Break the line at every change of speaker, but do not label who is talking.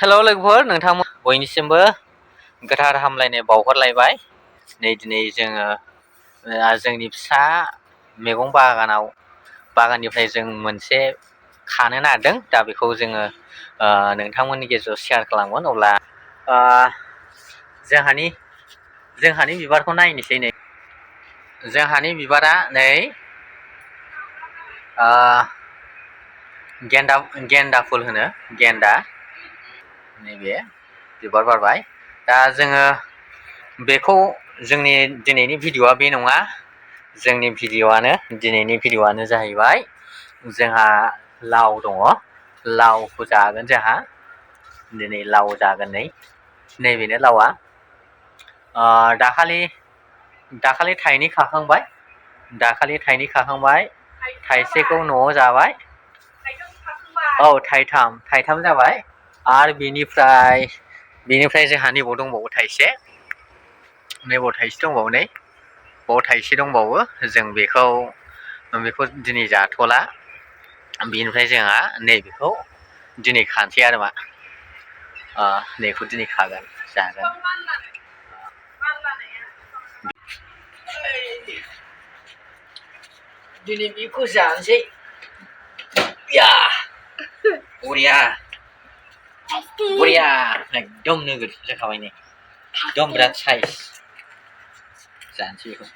हेल' लोगोफोर नोंथांमोन बयनिसिमबो गोथार हामलायनाय बावहरलायबाय। नै दिनै जोङो जोंनि फिसा मैगं बागाननिफ्राय जों मोनसे खानो नागिरदों। दा बेखौ जोङो नोंथांमोननि गेजेराव शेयार खालामगोन। अब्ला जोंहानि बिबारखौ नायनोसै। नै जोंहानि बिबारा नै गेन्दा फुल होनो गेन्दा। नैबे बिबार बारबाय। दा जोङो बेखौ जोंनि दिनैनि भिडिअ'आ बे नङा। जोंनि दिनैनि भिडिअ'आनो जाहैबाय जोंहा लाव दङ। लावखौ जागोन जोंहा दिनै लाव जागोन। नैबेनो लावआ दाखालि थाइनै खाखांबाय। थाइसेखौ न'आव जाबाय। औ थाइथाम जाबाय। आरो बेनिफ्राय जोंहा नैबाव दंबावो थाइसे। नैबाव थाइसे दंबावो। नै बाव थाइसे दंबावो। जों बेखौ दिनै जाथ'ला। बेनिफ्राय जोंहा नैबेखौ दिनै खानोसै आरो मा नैखौ दिनै खागोन जागोन। दिनै बेखौ जानोसै। बरिया एकदम नोगोद जाखाबाय। नै एकदम बिराद साइज जानोसै बेखौ।